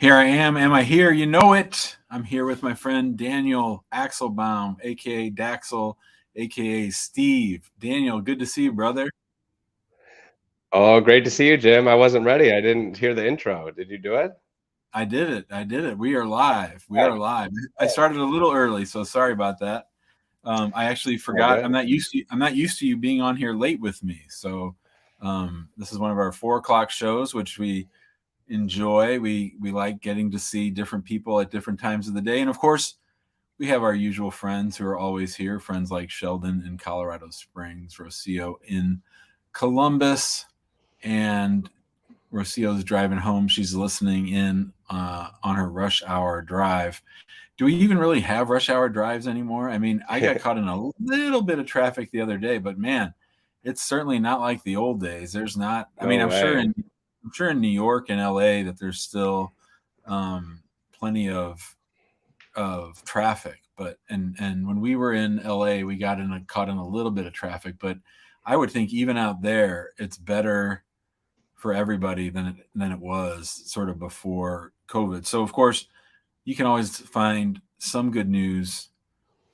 Here I am. Am I here? You know it. I'm here with my friend Daniel Axelbaum, aka Daxel, aka Steve. Daniel, good to see you, brother. Oh, great to see you, Jim. I wasn't ready. I didn't hear the intro. Did you do it? I did it. I did it. We are live. We are live. I started a little early, so sorry about that. I actually All forgot. I'm good. not used to. I'm not used to you being on here late with me. So this is one of our 4 o'clock shows, which we enjoy. We like getting to see different people at different times of the day, and of course, we have our usual friends who are always here. Friends like Sheldon in Colorado Springs, Rocio in Columbus, and Rocio's driving home. She's listening in on her rush hour drive. Do we even really have rush hour drives anymore? I mean, I got caught in a little bit of traffic the other day, but man, it's certainly not like the old days. There's not. I mean, No way. I'm sure in New York and LA that there's still plenty of traffic, but and when we were in LA, we caught in a little bit of traffic, but I would think even out there, it's better for everybody than it was sort of before COVID. So of course, you can always find some good news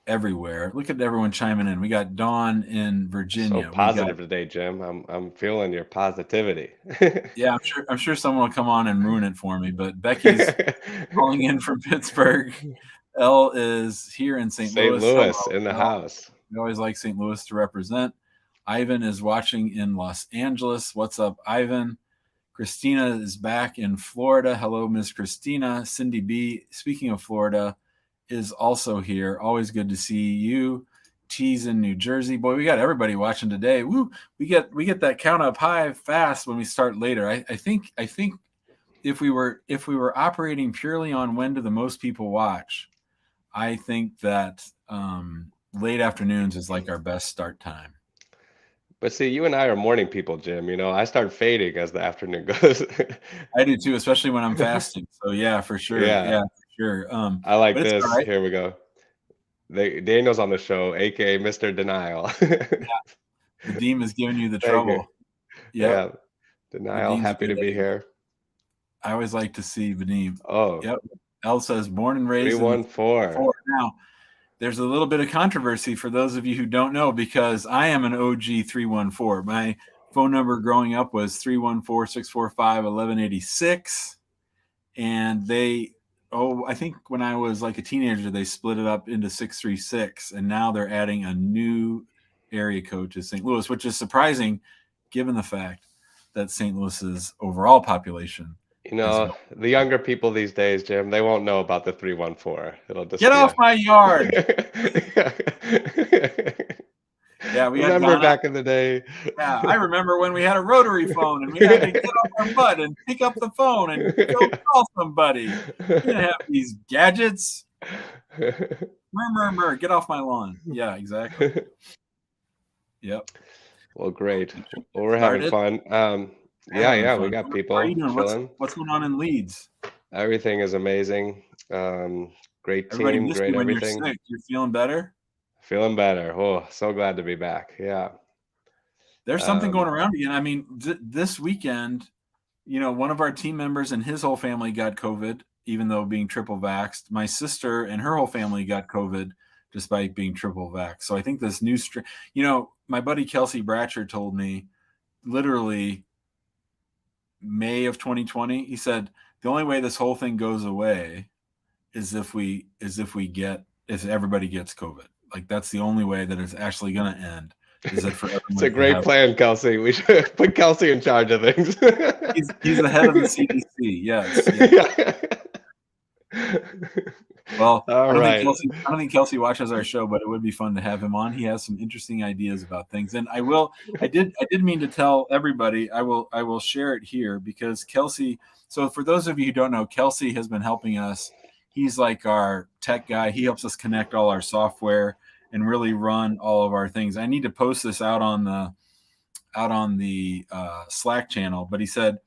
everywhere. Look at everyone chiming in. We got Dawn in So Virginia. We got positive today, Jim. I'm feeling your positivity. yeah, I'm sure someone will come on and ruin it for me, but Becky's calling in from Pittsburgh. Elle is here in St. St. Louis. Hello, Louis in the Elle. house. We always like St. Louis to represent. Ivan is watching in Los Angeles. What's up, Ivan? Christina is back in Florida. Hello, Miss Christina. Cindy B, speaking of Florida, is also here. Always good to see you. T's in New Jersey. Boy, we got everybody watching today. Woo! We get that count up high fast when we start later. I think if we were operating purely on when do the most people watch, I think that late afternoons is like our best start time. But see, you and I are morning people, Jim. I start fading as the afternoon goes. I do too, especially when I'm fasting. So yeah, for sure. Yeah, Yeah, for sure. I like But it's all this. right. Here we go. Daniel's on the show, aka Mr. Denial. Vadim is giving you the Thank you. trouble. Yep. Yeah, Denial, Vadim's a happy good to be egg. here. I always like to see Vadim. Oh, Yep. Elle says born and raised in 314. 4. Now, there's a little bit of controversy for those of you who don't know because I am an OG 314. My phone number growing up was 314-645-1186. And I think when I was like a teenager, they split it up into 636. And now they're adding a new area code to St. Louis, which is surprising given the fact that St. Louis's overall population is going. The younger people these days, Jim, they won't know about the 314. It'll just Get be off a my yard. Yeah, we got Remember Donna. back in the day? Yeah, I remember when we had a rotary phone and we had to get off our butt and pick up the phone and go call somebody. We didn't have these gadgets. Murmur, get off my lawn. Yeah, exactly. Yep. Well, great. We should Well, get we're having started. fun. We're Yeah, having yeah, we fun. got How are you people doing? What's chilling. what's going on in Leeds? Everything is amazing. Great Everybody team, missed great you when you're everything. sick. You're feeling better? Feeling better. Oh, so glad to be back. Yeah. There's something Um, going around again. I mean, this weekend, one of our team members and his whole family got COVID, even though being triple vaxxed. My sister and her whole family got COVID despite being triple vaxxed. So I think this new strain, my buddy Kelsey Bratcher told me literally May of 2020, he said the only way this whole thing goes away is if everybody gets COVID. Like that's the only way that it's actually going to end is that for it's a everyone to great have. plan, Kelsey. We should put Kelsey in charge of things. He's the head of the CDC. Yes, yes. Yeah. Well, All right. I don't think Kelsey watches our show, but it would be fun to have him on. He has some interesting ideas about things, and I did mean to tell everybody. I will share it here because Kelsey. So for those of you who don't know, Kelsey has been helping us. He's like our tech guy. He helps us connect all our software and really run all of our things. I need to post this out on the Slack channel, but he said,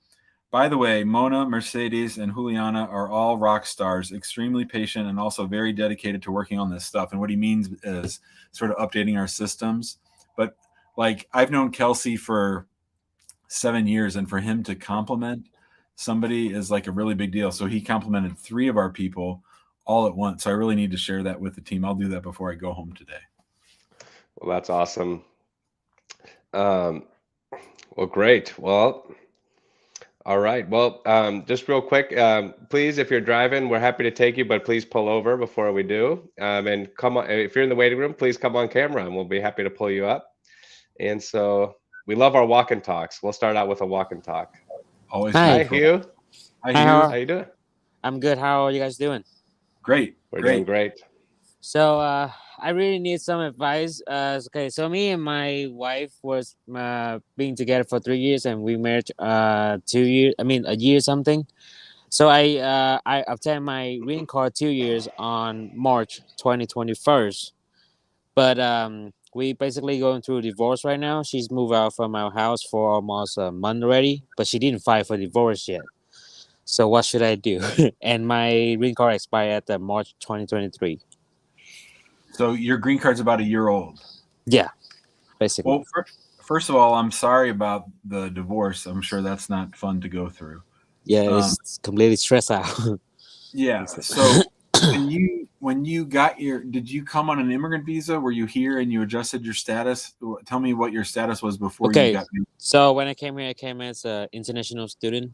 by the way, Mona, Mercedes, and Juliana are all rock stars, extremely patient and also very dedicated to working on this stuff. And what he means is sort of updating our systems. But like I've known Kelsey for 7 years, and for him to compliment somebody is like a really big deal. So he complimented 3 of our people all at once. So I really need to share that with the team. I'll do that before I go home today. Well, that's awesome. Um, well, great. Well, all right. Well, just real quick, please, if you're driving, we're happy to take you, but please pull over before we do. And come on, if you're in the waiting room, please come on camera and we'll be happy to pull you up. And so we love our walk and talks. We'll start out with a walk and talk. Always feel Hi. Hi, the pro. Hugh. Hi, Hi, Hugh. How you doing? I'm good. How are you guys doing? Great. We're doing Great. great. So, I really need some advice. Okay, so me and my wife was being together for 3 years, and we married 2 years. I mean, a year something. So I obtained my green card 2 years on March 2021. But we basically going through a divorce right now. She's moved out from our house for almost a month already, but she didn't file for divorce yet. So what should I do? And my green card expired at the March 2023. So your green card's about a year old. Yeah, basically. Well, first of all, I'm sorry about the divorce. I'm sure that's not fun to go through. Yeah, Um, it's completely stressed out. yeah. So when you got your, did you come on an immigrant visa? Were you here and you adjusted your status? Tell me what your status was before you Okay, got. so when I came here, I came as an international student,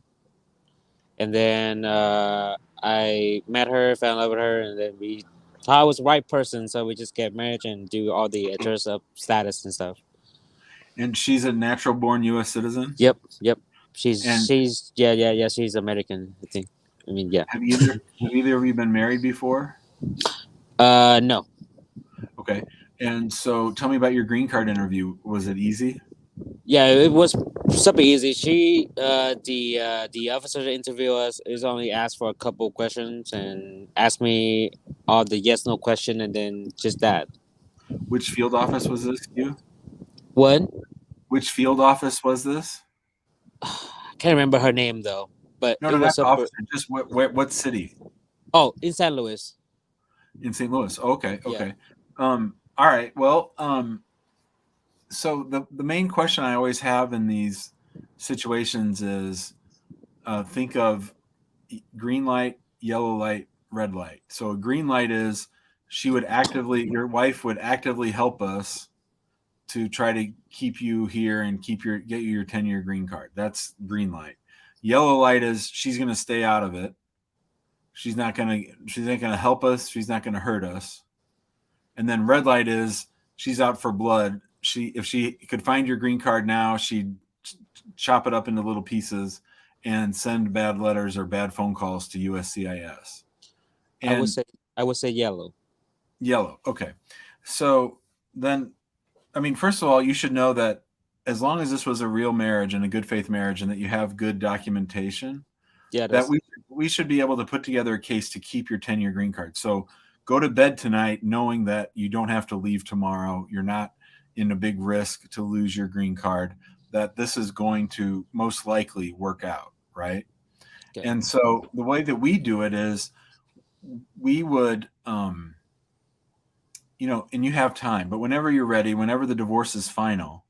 and then I met her, fell in love with her, and then we thought I was the right person, so we just get married and do all the adjust of status and stuff. And she's a natural born U.S. citizen. Yep, yep. She's And she's yeah. She's American, I think. I mean, yeah. have either of you been married before? No. Okay. And so tell me about your green card interview. Was it easy? Yeah, it was super easy. She, the officer that interviewed us is only asked for a couple questions and asked me all the yes no question, and then just that. Which field office was this, you? What? Which field office was this? I can't remember her name though, but No, it no, not was the super. officer. Just what city? Oh, in St. Louis. In St. Louis. Okay, Yeah. okay. All right. Well, so the main question I always have in these situations is think of green light, yellow light, red light. So a green light is your wife would actively help us to try to keep you here and get you your 10-year green card. That's green light. Yellow light is she's going to stay out of it. She's not going to help us. She's not going to hurt us. And then red light is she's out for blood. If she could find your green card now, she'd chop it up into little pieces and send bad letters or bad phone calls to USCIS. I would And say I would say yellow. yellow. Okay. So then, I mean, first of all, you should know that as long as this was a real marriage and a good faith marriage and that you have good documentation, Yeah, that that's we should be able to put together a case to keep your 10-year green card. So go to bed tonight knowing that you don't have to leave tomorrow. You're not in a big risk to lose your green card, that this is going to most likely work out, right? okay. And so the way that we do it is we would and you have time, but whenever you're ready, whenever the divorce is final,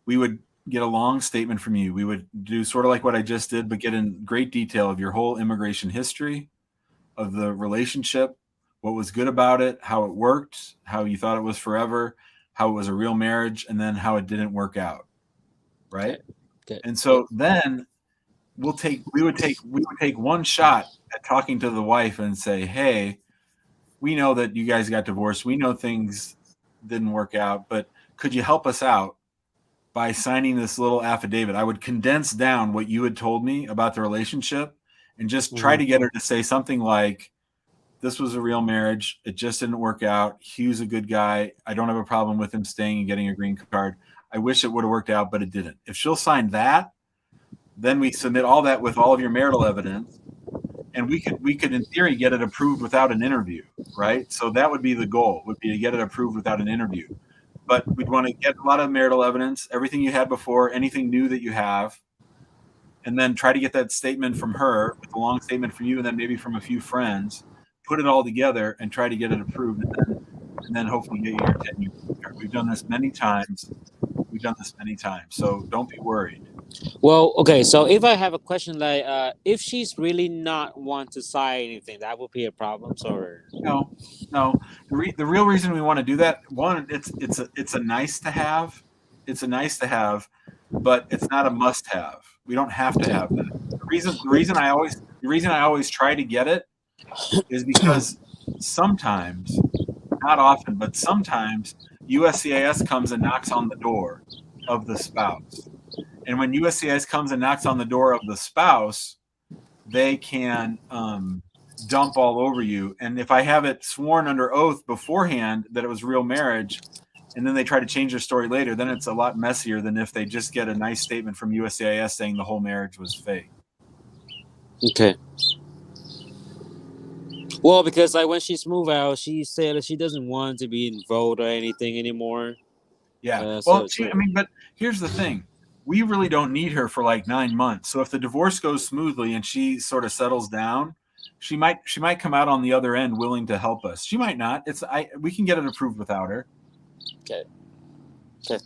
we would get a long statement from you. We would do sort of like what I just did, but get in great detail of your whole immigration history, of the relationship, what was good about it, how it worked, how you thought it was forever, how it was a real marriage, and then how it didn't work out. Right. Okay. And so then we would take one shot at talking to the wife and say, hey, we know that you guys got divorced. We know things didn't work out, but could you help us out by signing this little affidavit? I would condense down what you had told me about the relationship and just try to get her to say something like, this was a real marriage. It just didn't work out. Hugh's a good guy. I don't have a problem with him staying and getting a green card. I wish it would have worked out, but it didn't. If she'll sign that, then we submit all that with all of your marital evidence, and we could in theory get it approved without an interview, right? So that would be the goal, would be to get it approved without an interview. But we'd want to get a lot of marital evidence, everything you had before, anything new that you have, and then try to get that statement from her with a long statement from you, and then maybe from a few friends, put it all together and try to get it approved, and then hopefully get you your 10-year card. We've done this many times. So don't be worried. Well, okay. So if I have a question like, if she's really not want to sign anything, that would be a problem. Or No, no. The real reason we want to do that, one, it's a nice to have. It's a nice to have, but it's not a must have. We don't have to okay, have that. The reason I always try to get it is because sometimes, not often, but sometimes USCIS comes and knocks on the door of the spouse. And when USCIS comes and knocks on the door of the spouse, they can dump all over you. And if I have it sworn under oath beforehand that it was real marriage, and then they try to change their story later, then it's a lot messier than if they just get a nice statement from USCIS saying the whole marriage was fake. okay. Well, because like when she's moved out, she said that she doesn't want to be involved or anything anymore. Yeah. So, But here's the thing. We really don't need her for like 9 months. So if the divorce goes smoothly and she sort of settles down, she might come out on the other end willing to help us. She might not. We can get it approved without her. okay, okay.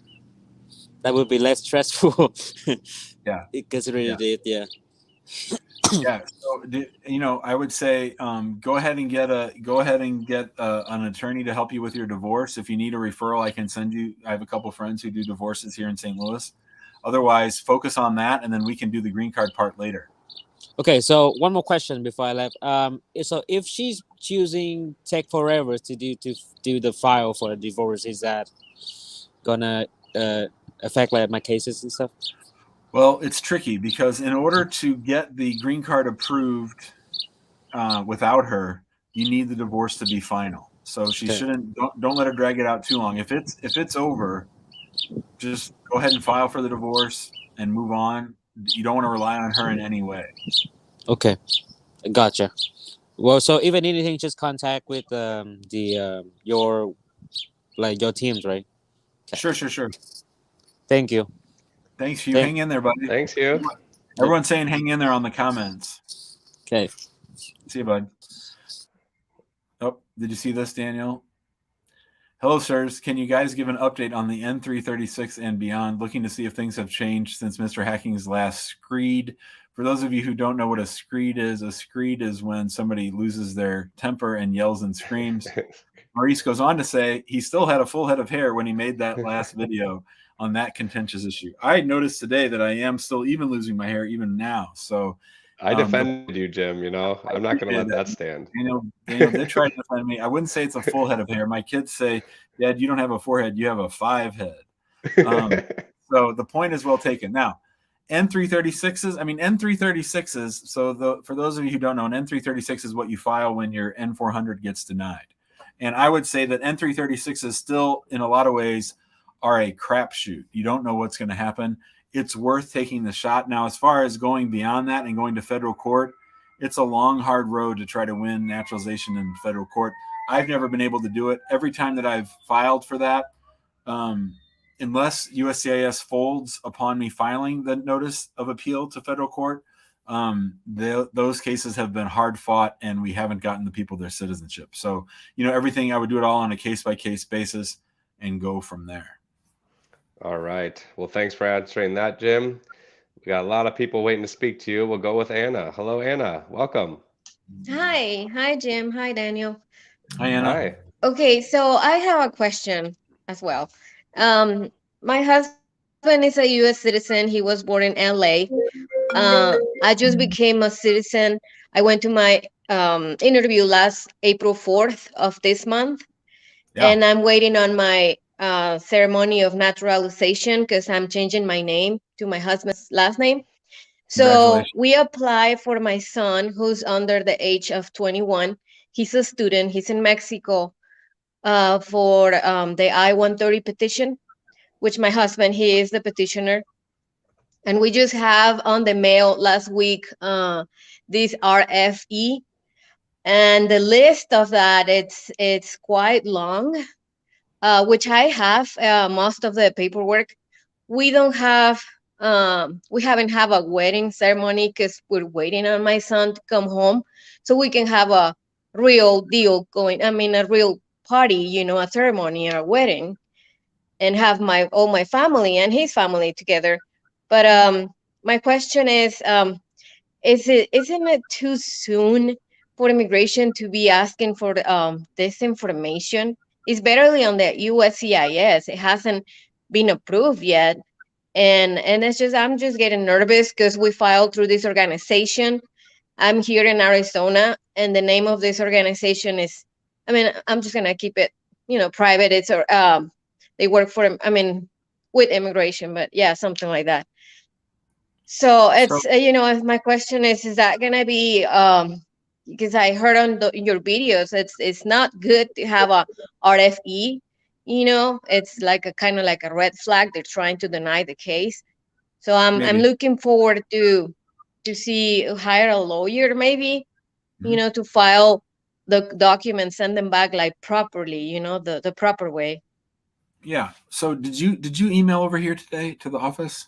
That would be less stressful. Yeah. Considering Yeah. it, yeah. Yeah. So I would say go ahead and get an attorney to help you with your divorce. If you need a referral, I can send you. I have a couple friends who do divorces here in St. Louis. Otherwise, focus on that, and then we can do the green card part later. Okay, so one more question before I left. So if she's choosing take forever to do the file for a divorce, is that gonna affect like my cases and stuff? Well, it's tricky because in order to get the green card approved without her, you need the divorce to be final. So she Okay. shouldn't. Don't let her drag it out too long. If it's over, just go ahead and file for the divorce and move on. You don't want to rely on her in any way. Okay, gotcha. Well, so if I need anything, just contact with the your teams, right? Okay. Sure. Thank you. Thanks. You Thank. hang in there, buddy. Thanks, you. Everyone's saying hang in there on the comments. Okay. See you, bud. Oh, did you see this, Daniel? Hello, sirs. Can you guys give an update on the N336 and beyond? Looking to see if things have changed since Mr. Hacking's last screed. For those of you who don't know what a screed is when somebody loses their temper and yells and screams. Maurice goes on to say he still had a full head of hair when he made that last video on that contentious issue. I noticed today that I am still even losing my hair even now. So I defended you, Jim. I'm not going to let that stand. Daniel did try to defend me. I wouldn't say it's a full head of hair. My kids say, Dad, you don't have a forehead. You have a 5 head. So the point is well taken. Now, N336s, so for those of you who don't know, an N336 is what you file when your N400 gets denied. And I would say that N336s still, in a lot of ways, are a crapshoot. You don't know what's going to happen. It's worth taking the shot. Now, as far as going beyond that and going to federal court, it's a long, hard road to try to win naturalization in federal court. I've never been able to do it. Every time that I've filed for that, unless USCIS folds upon me filing the notice of appeal to federal court, those cases have been hard fought, and we haven't gotten the people their citizenship. So, everything, I would do it all on a case-by-case basis and go from there. All right. Well, thanks for answering that, Jim. We got a lot of people waiting to speak to you. We'll go with Anna. Hello, Anna. Welcome. Hi, Jim. Hi, Daniel. Hi, Anna. Hi. Okay, so I have a question as well. My husband is a U.S. citizen. He was born in L.A. I just became a citizen. I went to my interview last April 4th of this month, and I'm waiting on my ceremony of naturalization because I'm changing my name to my husband's last name. So we apply for my son who's under the age of 21. He's a student. He's in Mexico for the I-130 petition, which my husband, he is the petitioner. And we just have on the mail last week this RFE. And the list of that, it's quite long, which I have most of the paperwork. We don't have we haven't have a wedding ceremony because we're waiting on my son to come home so we can have a real deal going. I mean, a real party, a ceremony or a wedding, and have all my family and his family together. But my question isn't it too soon for immigration to be asking for this information? It's barely on the USCIS. It hasn't been approved yet, and it's just I'm just getting nervous because we filed through this organization. I'm here in Arizona, and the name of this organization is, I mean, I'm just gonna keep it, private. It's they work for, I mean, with immigration, but yeah, something like that. So So it's, my question is that gonna be, because I heard on your videos, it's not good to have a RFE. It's like a kind of like a red flag. They're trying to deny the case. So I'm maybe. looking forward to see hire a lawyer maybe, Mhm. to file the documents, send them back like properly, the proper way. Yeah. So did you email over here today to the office?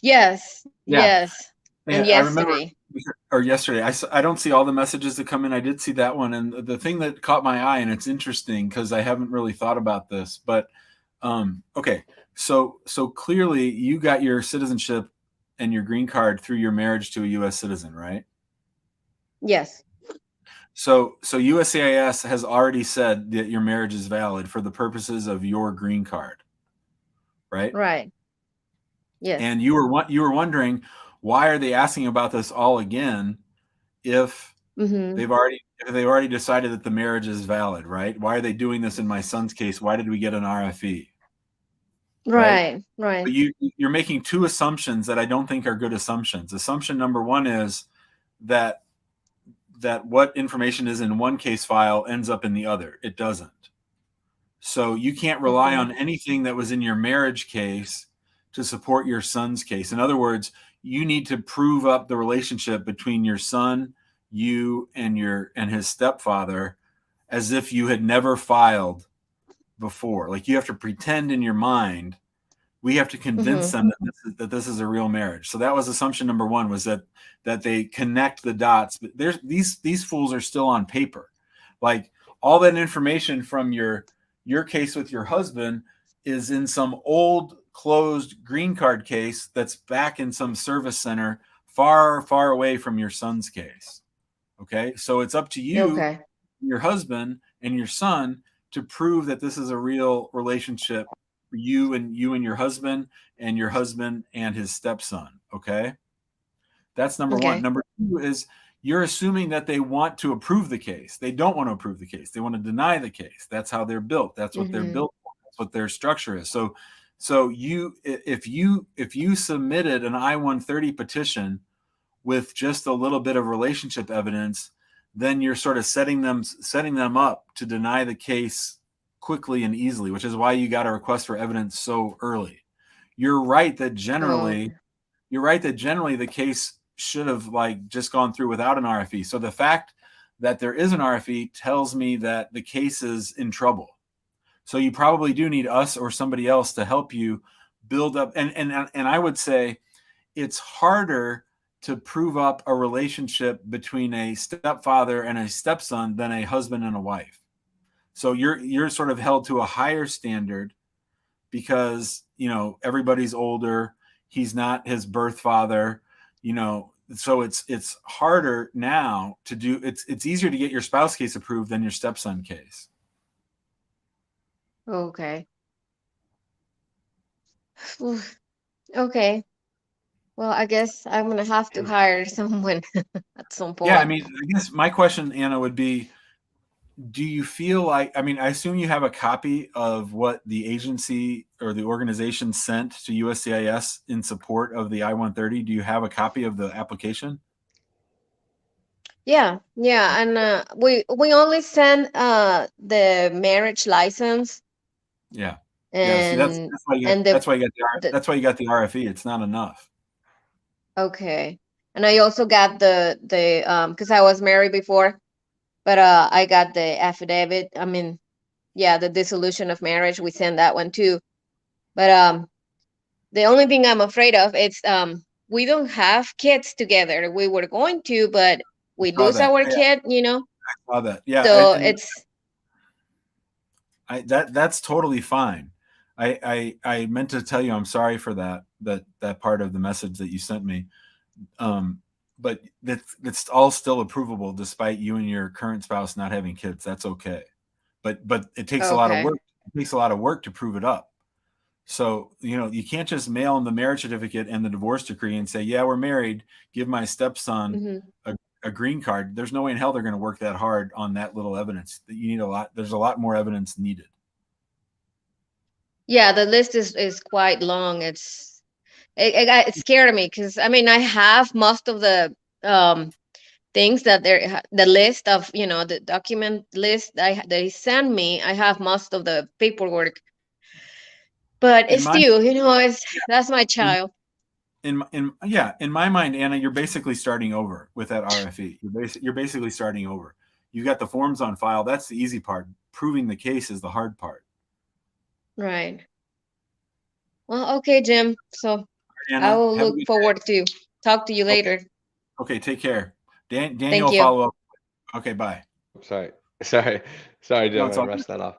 Yes, Yeah. yes. And I remember, yesterday. or yesterday. I don't see all the messages that come in. I did see that one, and the thing that caught my eye, and it's interesting because I haven't really thought about this, but okay. So clearly you got your citizenship and your green card through your marriage to a U.S. citizen, right? Yes. So USCIS has already said that your marriage is valid for the purposes of your green card, right? Right. Yes. And you were wondering, why are they asking about this all again if Mm-hmm. they've already decided that the marriage is valid, right? Why are they doing this in my son's case? Why did we get an RFE, right? Right. But Right. you're making two assumptions that I don't think are good assumptions. Assumption number one is that what information is in one case file ends up in the other. It doesn't. So you can't rely Okay. on anything that was in your marriage case to support your son's case. In other words, you need to prove up the relationship between your son, you, and his stepfather as if you had never filed before. Like, you have to pretend in your mind. We have to convince Mm-hmm. them that this is a real marriage. So that was assumption number one, was that they connect the dots. But there's these fools are still on paper. Like, all that information from your case with your husband is in some old closed green card case that's back in some service center far, far away from your son's case. Okay. So it's up to you, Okay. your husband, and your son to prove that this is a real relationship for you and your husband and his stepson. Okay. That's number one. Okay. Number two is, you're assuming that they want to approve the case. They don't want to approve the case. They want to deny the case. That's how they're built. That's what they're Mm-hmm. built for. That's what their structure is. So if you submitted an I-130 petition with just a little bit of relationship evidence, then you're sort of setting them up to deny the case quickly and easily, which is why you got a request for evidence so early. You're right that Oh, generally you're right that generally the case should have, like, just gone through without an RFE. So the fact that there is an RFE tells me that the case is in trouble. So you probably do need us or somebody else to help you build up. And I would say it's harder to prove up a relationship between a stepfather and a stepson than a husband and a wife. So you're sort of held to a higher standard because, everybody's older. He's not his birth father, so it's harder now to do. It's easier to get your spouse case approved than your stepson case. okay. Oof. Okay. Well, I guess I'm gonna have to hire someone at some Yeah, I point. mean, I guess my question, Anna, would be, do you feel like, I mean, I assume you have a copy of what the agency or the organization sent to USCIS in support of the I-130? Do you have a copy of the application? Yeah, yeah, and we only send the marriage license Yeah. Yeah. See, that's and that's why you got and that's why you got the that's why you got the RFE. It's not enough. okay. And I also got the because I was married before, but I got the affidavit. I mean, yeah, the dissolution of marriage. We send that one too. But the only thing I'm afraid of is we don't have kids together. We were going to, but I we saw lose that. our Yeah, kid. I saw that. Yeah, So and it's that's totally fine. I meant to tell you I'm sorry for that part of the message that you sent me. But that's all still approvable despite you and your current spouse not having kids. That's okay. But it takes a lot of Okay. work. It takes a lot of work to prove it up. So, you can't just mail them the marriage certificate and the divorce decree and say, yeah, we're married, give my stepson Hmm. a green card. There's no way in hell they're going to work that hard on that little evidence. That you need a lot. There's a lot more evidence needed. Yeah, the list is quite long. It scared me because I mean I have most of the things that the list of the document list they send me. I have most of the paperwork, but In it's my still it's that's my in, child. in my mind, Anna, you're basically starting over with that RFE. You're basically starting over. You got the forms on file. That's the easy part. Proving the case is the hard part. Right. Well, okay, Jim. So I Anna, will have a look good forward to talk to you day. Okay, later. okay, take care. Daniel Thank will you. follow up. Okay, bye. Sorry, sorry, sorry, No, Jim. it's I all good. rushed that off.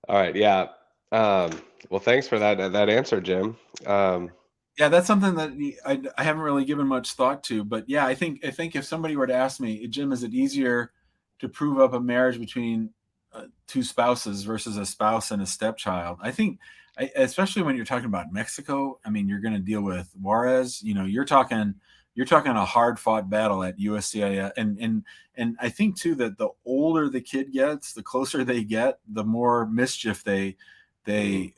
All right, yeah. Well, thanks for that answer, Jim. Yeah, that's something that I haven't really given much thought to. But yeah, I think if somebody were to ask me, Jim, is it easier to prove up a marriage between two spouses versus a spouse and a stepchild? I think, especially when you're talking about Mexico, I mean, you're going to deal with Juarez. You're talking a hard fought battle at USCIS, and I think too that the older the kid gets, the closer they get, the more mischief they Mhm. they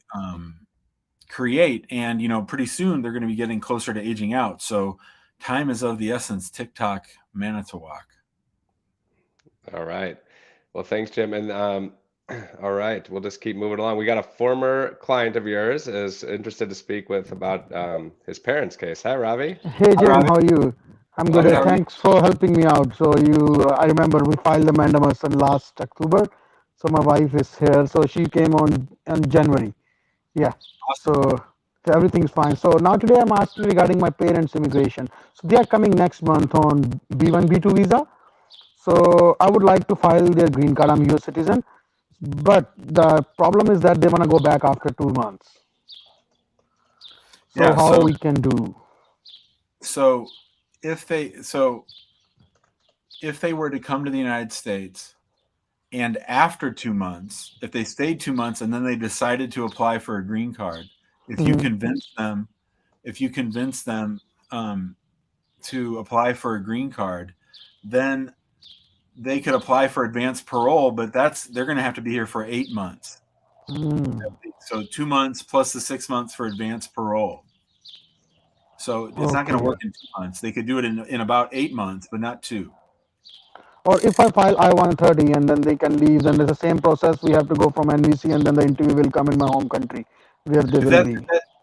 create. And pretty soon they're going to be getting closer to aging out, so time is of the essence. TikTok, Manitowoc. All right. Well, thanks, Jim. And all right, we'll just keep moving along. We got a former client of yours is interested to speak with about his parents' case. Hi, Ravi. Hey Hi, Jim, Robbie. how are you? I'm good. Good, how Welcome. are you? Thanks for helping me out. So I remember we filed the mandamus in last October. So my wife is here. So she came on January. Yeah. So Awesome. everything's fine. So now today I'm asking regarding my parents' immigration. So they are coming next month on B1 B2 visa. So I would like to file their green card. I'm a US citizen. But the problem is that they want to go back after 2 months. So Yeah, how so we can do? so if they so if they were to come to the United States, and after 2 months, if they stayed 2 months and then they decided to apply for a green card, if you Mhm. convince them if you convince them um, to apply for a green card, then they could apply for advanced parole, but they're going to have to be here for 8 months. Mm, So 2 months plus the 6 months for advanced parole. So it's not going to okay. work in 2 months. They could do it in about 8 months, but not two. Or if I file I-130 and then they can leave, then there's the same process. We have to go from NVC and then the interview will come in my home country where they If will that, be.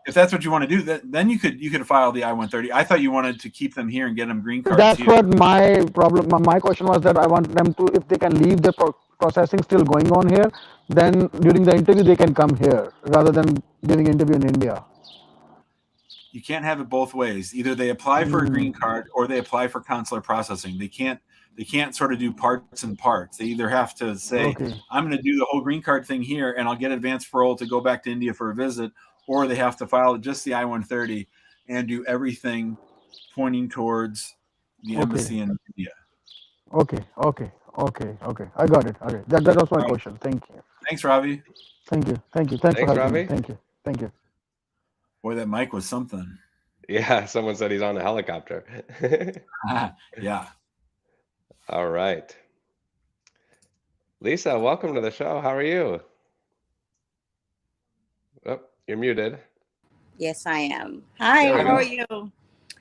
if that's what you want to do, then you could file the I-130. I thought you wanted to keep them here and get them green cards That's here. what my problem, my question was that I want them to, if they can leave the processing still going on here, then during the interview they can come here rather than giving interview in India. You can't have it both ways. Either they apply for a green Mm, card or they apply for consular processing. They can't sort of do parts and parts. They either have to say, okay, I'm going to do the whole green card thing here and I'll get advanced parole to go back to India for a visit, or they have to file just the I-130 and do everything pointing towards the okay, embassy in India. okay. I got it. Okay, that was my All right. question. Thank you. Thanks, Ravi. Thanks for Thanks, helping me. Ravi. Thank you. Boy, that mic was something. Yeah, someone said he's on a helicopter. Yeah. All right. Lisa, welcome to the show. How are you? Oh, you're muted. Yes, I am. Hi, There we how are go. you?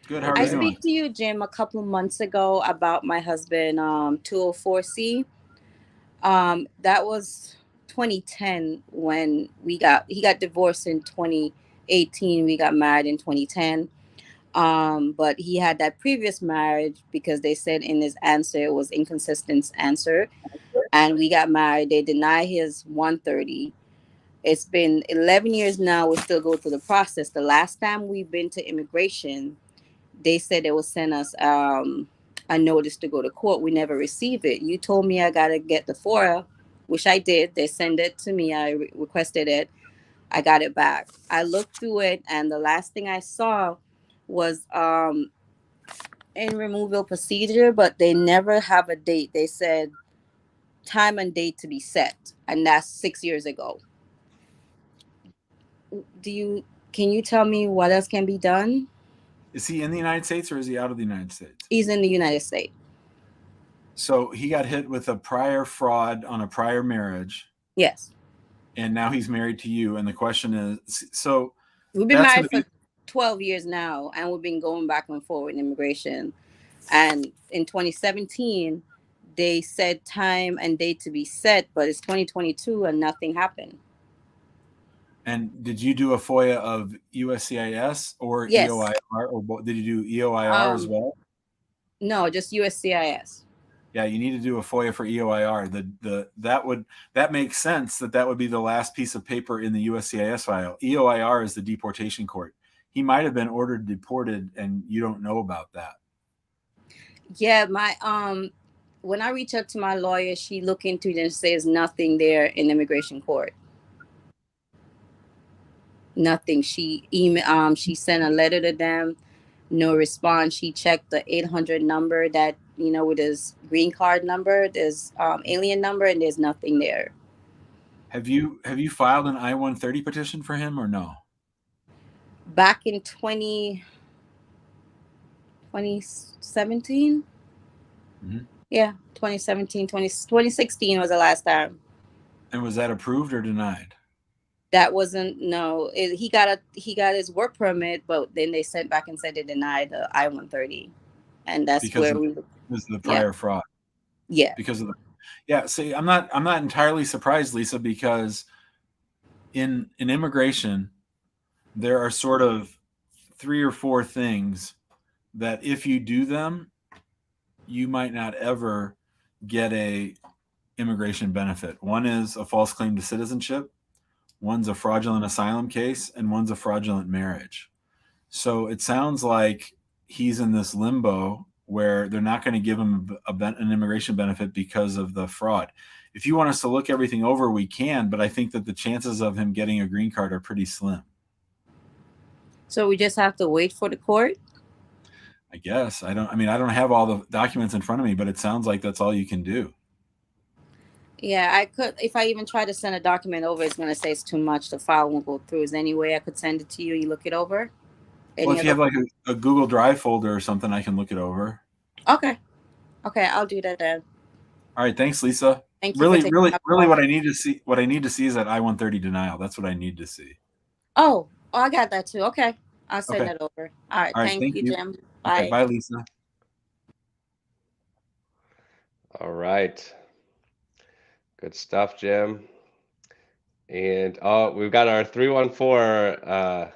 Good. How We're are I you good. doing? speak to you, Jim, a couple of months ago about my husband, 204C. That was 2010 when he got divorced in 2018. We got married in 2010. But he had that previous marriage because they said in his answer it was inconsistent answer. And we got married. They denied his 130. It's been 11 years now. We still go through the process. The last time we've been to immigration, they said they will send us a notice to go to court. We never received it. You told me I got to get the FORA, which I did. They sent it to me. I requested it. I got it back. I looked through it, and the last thing I saw was in removal procedure, but they never have a date. They said time and date to be set, and that's 6 years ago. Can you tell me what else can be done? Is he in the United States or is he out of the United States? He's in the United States. So he got hit with a prior fraud on a prior marriage. Yes. And now he's married to you. And the question is, so we've been married for 12 years now, and we've been going back and forth in immigration. And in 2017, they said time and date to be set, but it's 2022 and nothing happened. And did you do a FOIA of USCIS or Yes. EOIR, or did you do EOIR as well? No, just USCIS. Yeah, you need to do a FOIA for EOIR. That makes sense that would be the last piece of paper in the USCIS file. EOIR is the deportation court. He might have been ordered deported, and you don't know about that. Yeah, my when I reach out to my lawyer, she look into it and says nothing there in immigration court. Nothing. She sent a letter to them, no response. She checked the 800 number that, with his green card number, there's alien number, and there's nothing there. Have you filed an I-130 petition for him or no? Back in 2017? Mm-hmm. Yeah, 2017, 2016 was the last time. And was that approved or denied? That wasn't, no. He got his work permit, but then they sent back and said they denied the I-130, and that's because of the prior fraud. Yeah, because of the. Yeah, see, I'm not entirely surprised, Lisa, because in immigration, there are sort of 3 or 4 things that if you do them, you might not ever get a immigration benefit. One is a false claim to citizenship. One's a fraudulent asylum case, and one's a fraudulent marriage. So it sounds like he's in this limbo where they're not going to give him an immigration benefit because of the fraud. If you want us to look everything over, we can, but I think that the chances of him getting a green card are pretty slim. So we just have to wait for the court? I guess. I don't have all the documents in front of me, but it sounds like that's all you can do. Yeah, I could. If I even try to send a document over, it's going to say it's too much. The file won't go through. Is there any way I could send it to you and you look it over? Well, if you have like a Google Drive folder or something, I can look it over. Okay, I'll do that then. All right, thanks, Lisa. Thank you. Really, what I need to see is that I-130 denial. That's what I need to see. Oh, I got that too. Okay, I'll send that over. All right, thank you, Jim. Bye. Okay, bye, Lisa. All right. Good stuff, Jim. And we've got our 314.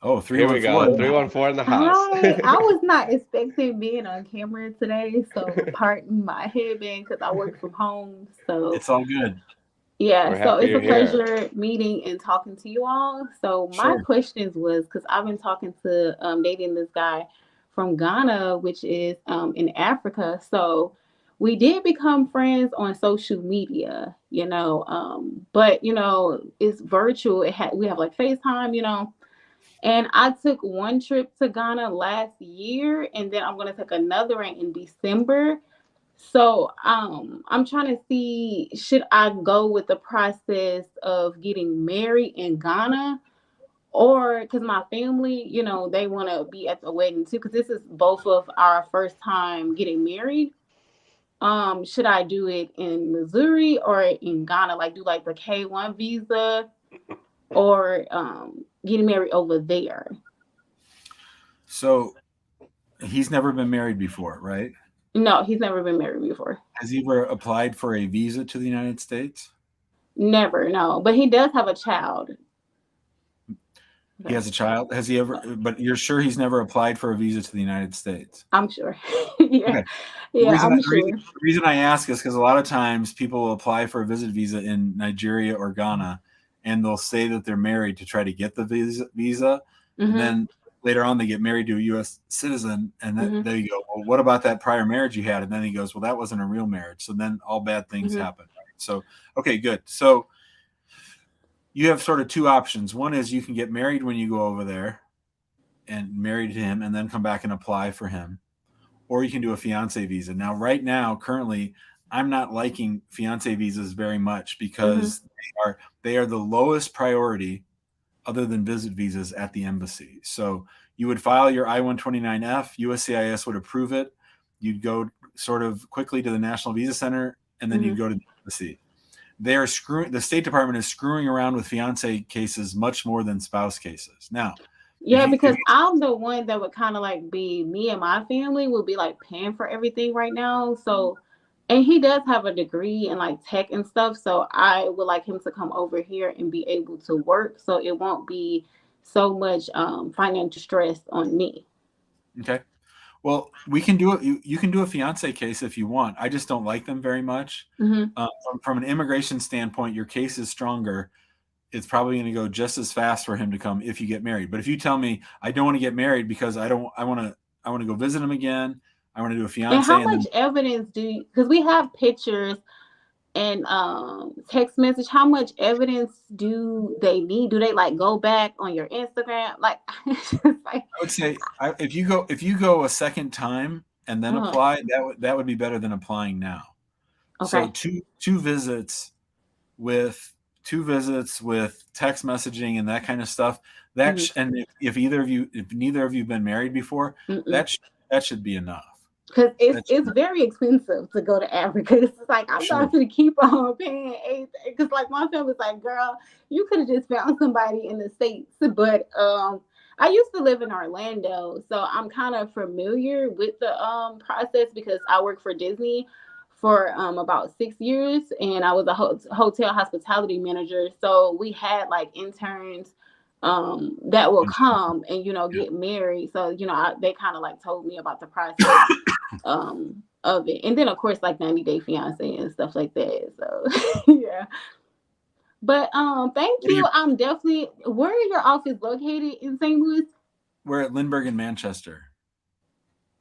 314. Here we go. 314 in the house. Hi. I was not expecting being on camera today, so pardon my headband because I work from home. So it's all good. Yeah, so it's a pleasure meeting and talking to you all. So my questions was because I've been talking to dating this guy from Ghana, which is in Africa. So we did become friends on social media, but it's virtual. We have like FaceTime, and I took one trip to Ghana last year, and then I'm going to take another one in December. So I'm trying to see, should I go with the process of getting married in Ghana, or because my family, they want to be at the wedding too, because this is both of our first time getting married. Should I do it in Missouri or in Ghana? Like do like the K1 visa, or getting married over there? So he's never been married before, right? No, he's never been married before. Has he ever applied for a visa to the United States? Never, no. But he does have a child. He has a child? Has he ever? But you're sure he's never applied for a visa to the United States? I'm sure. Yeah. Okay. Yeah, The reason I ask is because a lot of times people will apply for a visit visa in Nigeria or Ghana, and they'll say that they're married to try to get the visa. And then later on they get married to a U.S. citizen, and then there you go. Well, what about that prior marriage you had? And then he goes, well, that wasn't a real marriage. So then all bad things happen. Right? So, okay, good. So you have sort of two options. One is you can get married when you go over there and marry him and then come back and apply for him. Or you can do a fiance visa. Now, right now, currently, I'm not liking fiance visas very much because they are the lowest priority other than visit visas at the embassy. So you would file your I-129F, USCIS would approve it. You'd go sort of quickly to the National Visa Center, and then you'd go to the embassy. The State Department is screwing around with fiance cases much more than spouse cases. Now, because I'm the one that would kind of like be, me and my family would be like paying for everything right now. So, and he does have a degree in like tech and stuff. So I would like him to come over here and be able to work. So it won't be so much financial stress on me. Okay. Well, we can do it. You can do a fiance case if you want. I just don't like them very much. From an immigration standpoint, your case is stronger. It's probably going to go just as fast for him to come if you get married. But if you tell me I don't want to get married because I want to go visit him again, I want to do a fiance. And how much evidence do you? Because we have pictures and text message. How much evidence do they need? Do they like go back on your Instagram? Like, I would say if you go a second time and then apply, that would be better than applying now. Okay. So two visits with text messaging and that kind of stuff. And if neither of you have been married before, that should be enough. Because it's very expensive to go to Africa. It's like I'm not going to keep on paying anything. Because like my family's like, girl, you could have just found somebody in the States. But I used to live in Orlando, so I'm kind of familiar with the process because I work for Disney for about 6 years, and I was a hotel hospitality manager. So we had like interns that will come and get married. So they kind of like told me about the process of it, and then of course like 90-day fiance and stuff like that. So yeah. But thank you. I'm definitely. Where is your office located in St. Louis? We're at Lindbergh in Manchester.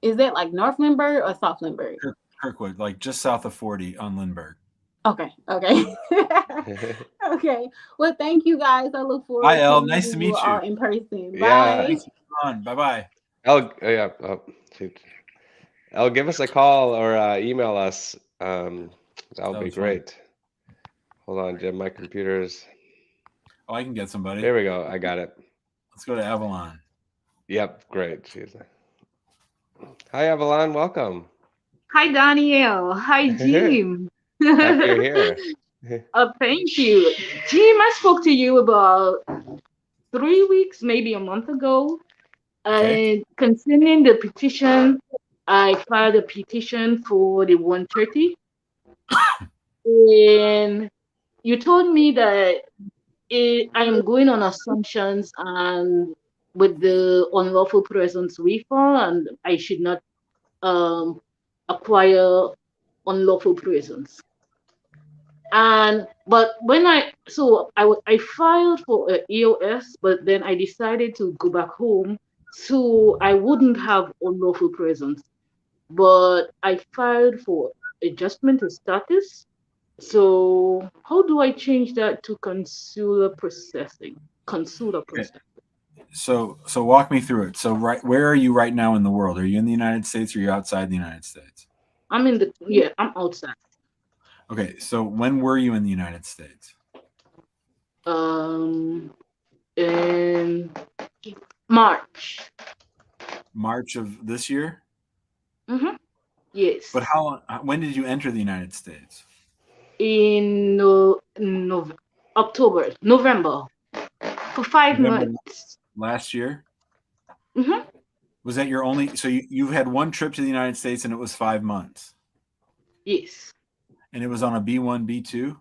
Is that like North Lindbergh or South Lindbergh? Kirkwood, like just south of 40 on Lindbergh. Okay. Okay. Well, thank you guys. I look forward to Elle. Nice to meet you all in person. Yeah. Bye. Bye-bye. Elle, give us a call or email us. That'll be great. Fun. Hold on, Jim. My computer's. Oh, I can get somebody. There we go. I got it. Let's go to Avalon. Yep. Great. Jeez. Hi, Avalon. Welcome. Hi, Daniel. Hi, Jim. Happy you're here. Thank you. Jim, I spoke to you about 3 weeks, maybe a month ago. And concerning the petition, I filed a petition for the 130. And you told me that I am going on assumptions and with the unlawful presence refund, and I should not acquire unlawful presence. But when I filed for an EOS, but then I decided to go back home so I wouldn't have unlawful presence. But I filed for adjustment of status. So how do I change that to consular processing? So walk me through it. So where are you right now in the world? Are you in the United States or are you outside the United States? I'm outside. Okay, so when were you in the United States? In March. March of this year? Mm-hmm. Yes. But when did you enter the United States? In November. For 5 months. Last year? Mm-hmm. Was that your only? So you've had one trip to the United States and it was 5 months? Yes. And it was on a B1, B2?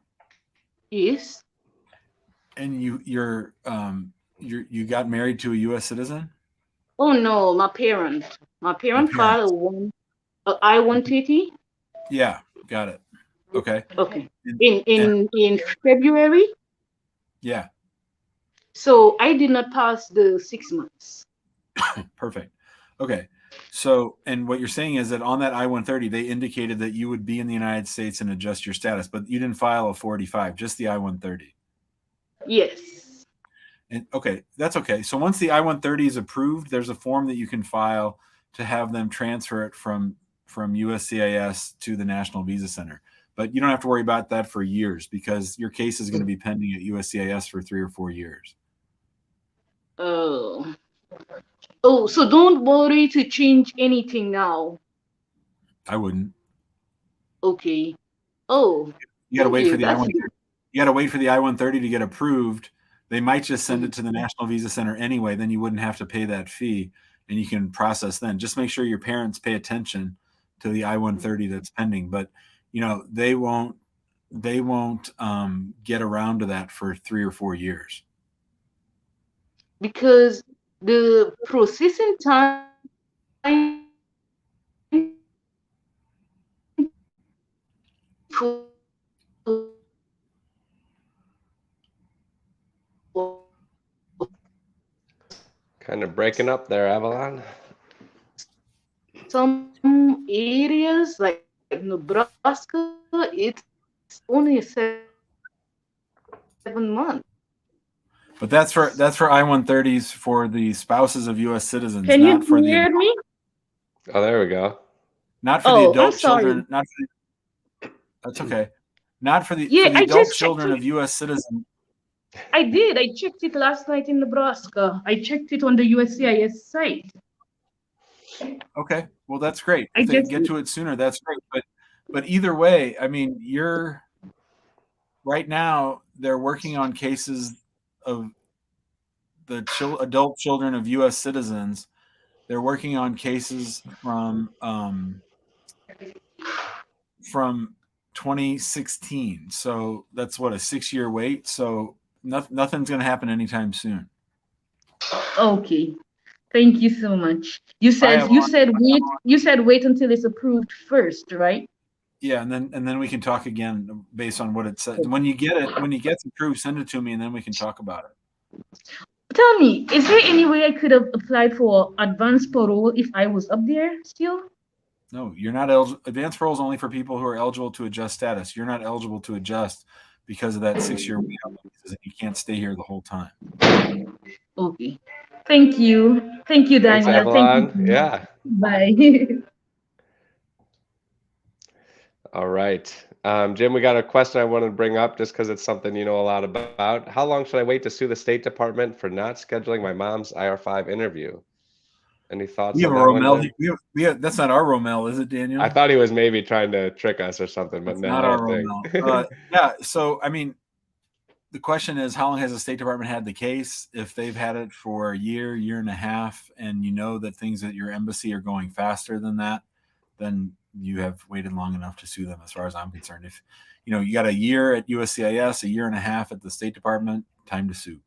Yes. And you got married to a U.S. citizen? Oh no, my parent filed a I-130. Yeah, got it. Okay. Okay. In February. Yeah. So I did not pass the 6 months. Perfect. Okay. So, and what you're saying is that on that I-130, they indicated that you would be in the United States and adjust your status, but you didn't file a 485, just the I-130. Yes. And okay, that's okay. So once the I-130 is approved, there's a form that you can file to have them transfer it from USCIS to the National Visa Center. But you don't have to worry about that for years because your case is going to be pending at USCIS for 3 or 4 years. Oh. Oh, so don't worry to change anything now. I wouldn't. Okay. Oh, you got to wait for the that's I-130. You got to wait for the I-130 to get approved. They might just send it to the National Visa Center anyway. Then you wouldn't have to pay that fee, and you can process then. Just make sure your parents pay attention to the I-130 that's pending. But you know they won't get around to that for 3 or 4 years. because the processing time for Kind of breaking up there, Avalon. some areas like Nebraska, it's only 7 months. But that's for I-130s for the spouses of U.S. citizens, Can not you for hear me? Oh, there we go. Not for the Oh, I'm adult sorry. children. Not for that's okay. Not for the Yeah, I adult just children checked of U.S. citizens. I did. I checked it last night in Nebraska. I checked it on the USCIS site. Okay, well that's great. I If they just get to it sooner, that's great. But either way, I mean, you're right now. They're working on cases of the adult children of U.S. citizens. They're working on cases from 2016. So that's what, a 6-year wait. So nothing's going to happen anytime soon. Okay. Thank you so much. You said wait until it's approved first, right? Yeah, and then we can talk again based on what it says. When you get approved, send it to me, and then we can talk about it. Tell me, is there any way I could have applied for advanced parole if I was up there still? No, you're not eligible. Advanced parole is only for people who are eligible to adjust status. You're not eligible to adjust because of that 6-year wait on visas, and you can't stay here the whole time. Okay. Thank you. Thank you, Thanks, Daniel. Avalon. Thank you. Yeah. Bye. All right. Jim, we got a question I wanted to bring up just because it's something you know a lot about. How long should I wait to sue the State Department for not scheduling my mom's IR5 interview? Any thoughts We have on a that one, Romel. Jim? We have, that's not our Romel, is it, Daniel? I thought he was maybe trying to trick us or something, but It's no, not I our don't think. Romel. Yeah. So, I mean, the question is, how long has the State Department had the case? If they've had it for a year, year and a half, and you know that things at your embassy are going faster than that, then you have waited long enough to sue them, as far as I'm concerned. If you know you got a year at USCIS, a year and a half at the State Department, time to sue.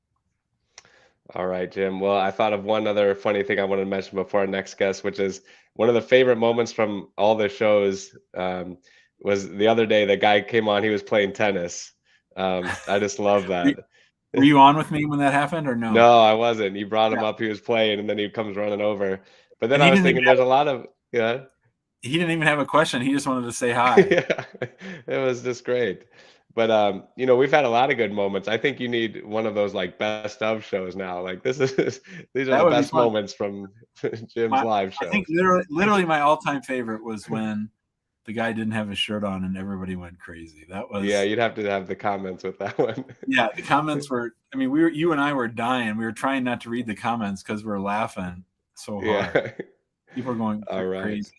All right, Jim. Well, I thought of one other funny thing I wanted to mention before our next guest, which is one of the favorite moments from all the shows was the other day. The guy came on, he was playing tennis. I just love that. Were you on with me when that happened or no? No, I wasn't. You brought him up, he was playing, and then he comes running over. But then I was thinking there's a lot of, yeah. He didn't even have a question. He just wanted to say hi. Yeah, it was just great. But you know, we've had a lot of good moments. I think you need one of those like best of shows now. Like these are the best moments from Jim's live show. I think literally my all-time favorite was when the guy didn't have his shirt on and everybody went crazy. That was you'd have to have the comments with that one. Yeah, the comments were. I mean, you and I were dying. We were trying not to read the comments because we were laughing so hard. Yeah. People are going all right. crazy.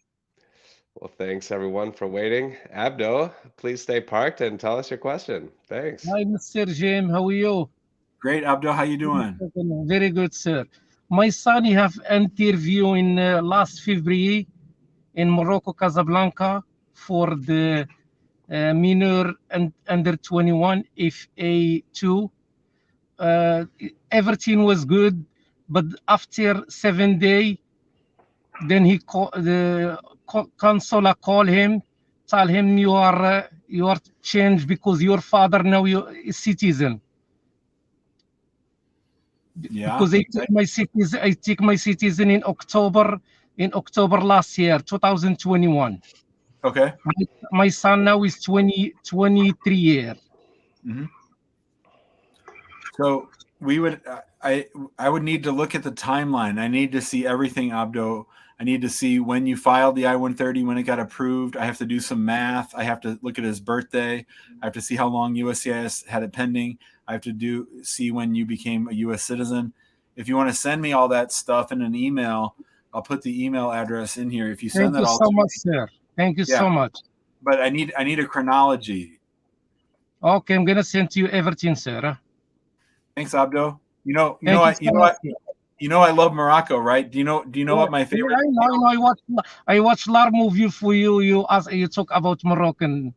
Well, thanks everyone for waiting. Abdo, please stay parked and tell us your question. Thanks. Hi, Mr. Jim. How are you? Great, Abdo. How you doing? Very good, sir. My son, he have interview in last February in Morocco, Casablanca, for the minor and under 21 FA2. Everything was good, but after 7 days, then the consular call him, tell him you are changed because your father now you is citizen. Yeah. Because I take my citizen in October last year, 2021. Okay. My son now is 23 years. Mm-hmm. So we would I would need to look at the timeline. I need to see everything, Abdo. I need to see when you filed the I-130, when it got approved. I have to do some math. I have to look at his birthday. I have to see how long USCIS had it pending. I have to see when you became a U.S. citizen. If you want to send me all that stuff in an email, I'll put the email address in here. If you send that all so to much, me, sir. Thank you so much. But I need a chronology. Okay, I'm gonna send you everything, sir. Thanks, Abdo. You know I love Morocco, right? Do you know what my favorite? Yeah, I know. I watch a lot of movies for you. You talk about Moroccan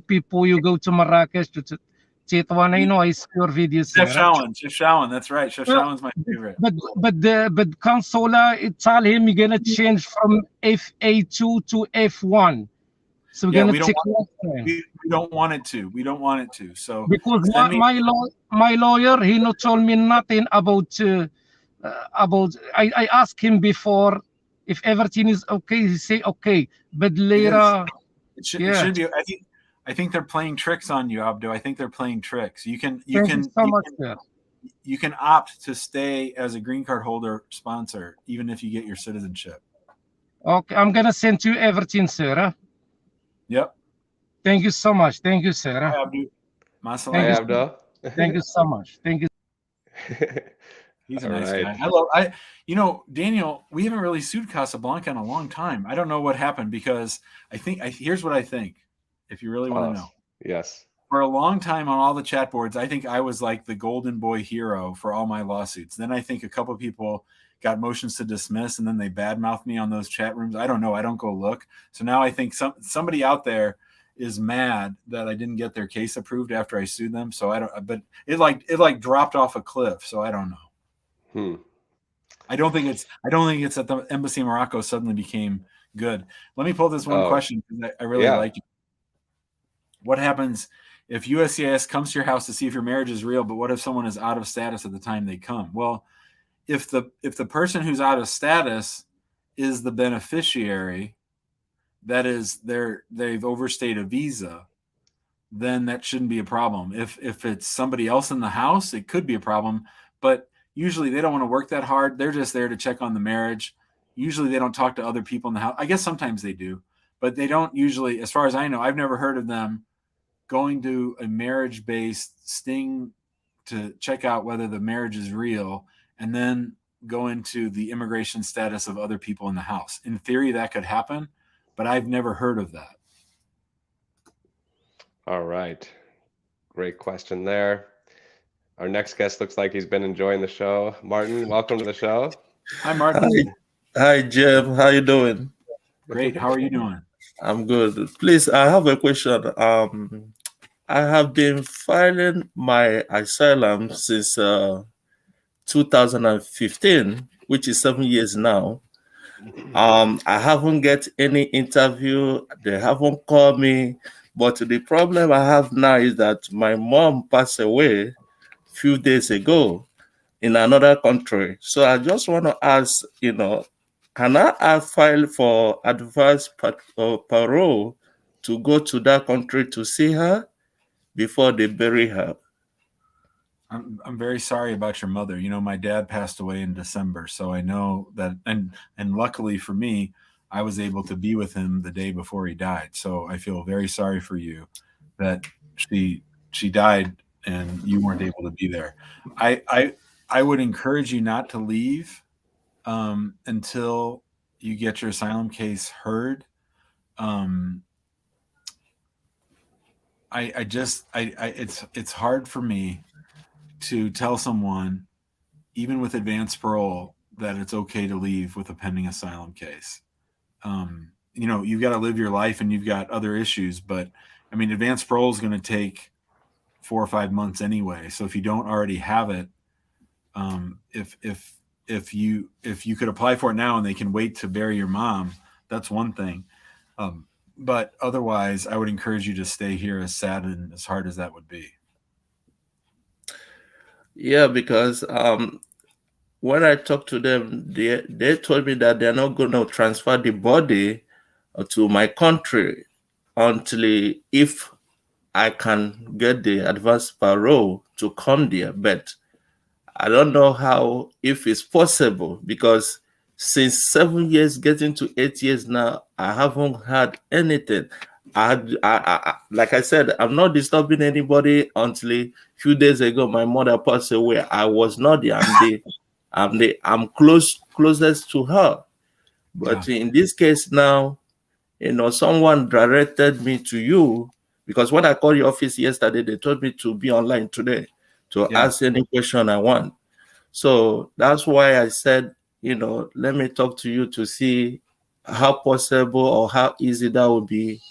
people. You go to Marrakesh to Tetouan. I know. I see your videos. Chef Shawan. That's right. Chef Shawan's my favorite. But Consola, tell him you're gonna change from FA2 to F1. So we're gonna take we don't want it to. We don't want it to. So because my lawyer, he not told me nothing about. I asked him before if everything is okay. He say okay, but later it should be. I think they're playing tricks on you, Abdo. I think they're playing tricks. You can opt to stay as a green card holder sponsor even if you get your citizenship. Okay, I'm gonna send you everything, sir. Yep. Thank you so much. Thank you, sir. Hi, Abdo. Thank you so much. Thank you. He's a nice guy. Daniel, we haven't really sued Casablanca in a long time. I don't know what happened because here's what I think. If you really want to know. Yes. For a long time on all the chat boards, I think I was like the golden boy hero for all my lawsuits. Then I think a couple of people got motions to dismiss and then they badmouthed me on those chat rooms. I don't know. I don't go look. So now I think somebody out there is mad that I didn't get their case approved after I sued them. So I don't, but it like dropped off a cliff. So I don't know. I don't think it's that the embassy in Morocco suddenly became good. Let me pull this one question because I really like it. What happens if USCIS comes to your house to see if your marriage is real, but what if someone is out of status at the time they come? Well, if the person who's out of status is the beneficiary, that is they've overstayed a visa, then that shouldn't be a problem. If it's somebody else in the house, it could be a problem, but usually they don't want to work that hard. They're just there to check on the marriage. Usually they don't talk to other people in the house. I guess sometimes they do, but they don't usually, as far as I know, I've never heard of them going to a marriage-based sting to check out whether the marriage is real and then go into the immigration status of other people in the house. In theory, that could happen, but I've never heard of that. All right. Great question there. Our next guest looks like he's been enjoying the show. Martin, welcome to the show. Hi, Martin. Hi, Jeff. How you doing? Great. How are you doing? I'm good. Please, I have a question. I have been filing my asylum since 2015, which is 7 years now. I haven't get any interview. They haven't called me. But the problem I have now is that my mom passed away a few days ago in another country. So I just want to ask, can I file for advance parole to go to that country to see her before they bury her? I'm very sorry about your mother. My dad passed away in December, so I know that, and luckily for me, I was able to be with him the day before he died. So I feel very sorry for you that she died and you weren't able to be there. I would encourage you not to leave until you get your asylum case heard. It's hard for me to tell someone, even with advanced parole, that it's okay to leave with a pending asylum case. You've got to live your life and you've got other issues, but I mean, advanced parole is going to take 4 or 5 months anyway. So if you don't already have it, if you could apply for it now and they can wait to bury your mom, that's one thing. But otherwise, I would encourage you to stay here, as sad and as hard as that would be. Yeah, because when I talked to them, they told me that they're not going to transfer the body to my country until if I can get the advance parole to come there. But I don't know how, if it's possible, because since 7 years, getting to 8 years now, I haven't had anything. Like I said, I'm not disturbing anybody until a few days ago. My mother passed away. I was not there. I'm closest to her. But in this case now, someone directed me to you, because when I called your office yesterday, they told me to be online today to ask any question I want. So that's why I said, let me talk to you to see how possible or how easy that would be,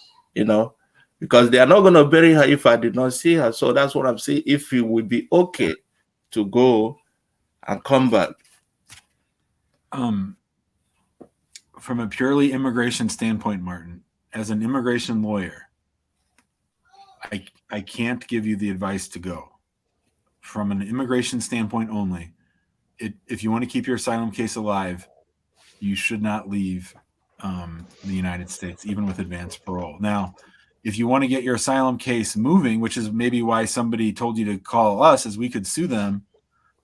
because they are not going to bury her if I did not see her. So that's what I'm saying. If it would be okay to go and come back. From a purely immigration standpoint, Martin, as an immigration lawyer, I can't give you the advice to go. From an immigration standpoint only, if you want to keep your asylum case alive, you should not leave the United States, even with advanced parole. Now, if you want to get your asylum case moving, which is maybe why somebody told you to call us, as we could sue them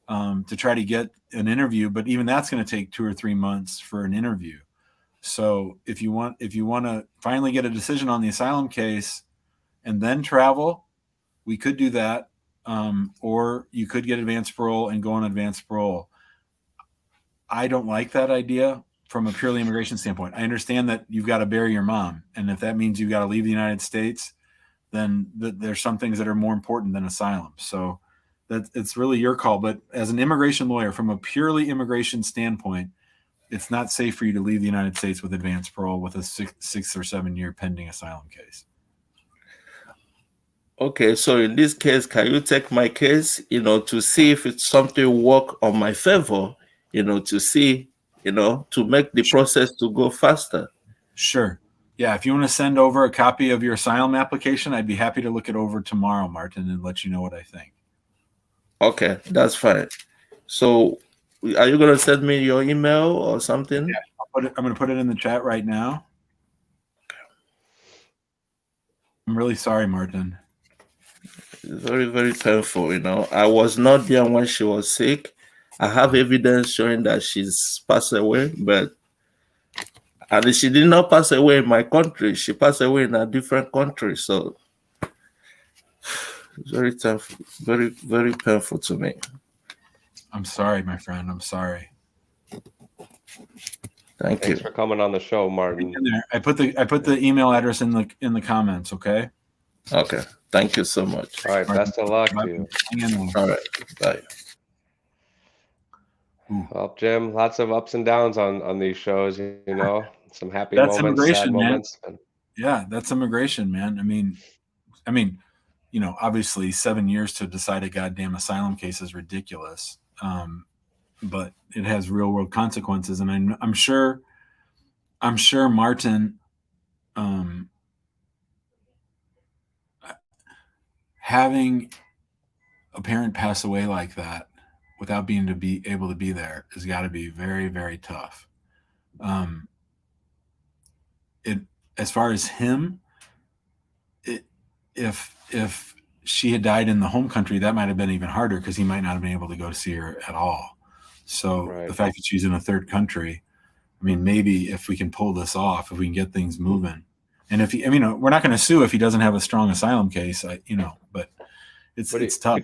to try to get an interview, but even that's going to take 2 or 3 months for an interview. So if you want to finally get a decision on the asylum case and then travel, we could do that. Or you could get advanced parole and go on advanced parole. I don't like that idea from a purely immigration standpoint. I understand that you've got to bury your mom, and if that means you've got to leave the United States, then there's some things that are more important than asylum. So it's really your call. But as an immigration lawyer, from a purely immigration standpoint, it's not safe for you to leave the United States with advanced parole with a 6 or 7 year pending asylum case. Okay, so in this case, can you take my case, to see if it's something work on my favor, to see, to make the process to go faster? Sure. Yeah, if you want to send over a copy of your asylum application, I'd be happy to look it over tomorrow, Martin, and let you know what I think. Okay, that's fine. So are you going to send me your email or something? Yeah, I'm going to put it in the chat right now. I'm really sorry, Martin. It's very, very painful, I was not there when she was sick. I have evidence showing that she's passed away, and she did not pass away in my country. She passed away in a different country. So it's very tough, very, very painful to me. I'm sorry, my friend. I'm sorry. Thanks for coming on the show, Martin. I put the email address in the comments. Okay. Okay. Thank you so much. All right. Best of luck to you. All right. Bye. Well, Jim, lots of ups and downs on these shows. Some happy That's moments, sad man. moments. Yeah, that's immigration, man. I mean, obviously 7 years to decide a goddamn asylum case is ridiculous. But it has real world consequences, and I'm sure Martin, having a parent pass away like that without being able to be there has got to be very, very tough. As far as him, if she had died in the home country, that might have been even harder because he might not have been able to go see her at all. So The fact that she's in a third country, I mean, maybe if we can pull this off, if we can get things moving, and if we're not going to sue if he doesn't have a strong asylum case, but it's tough.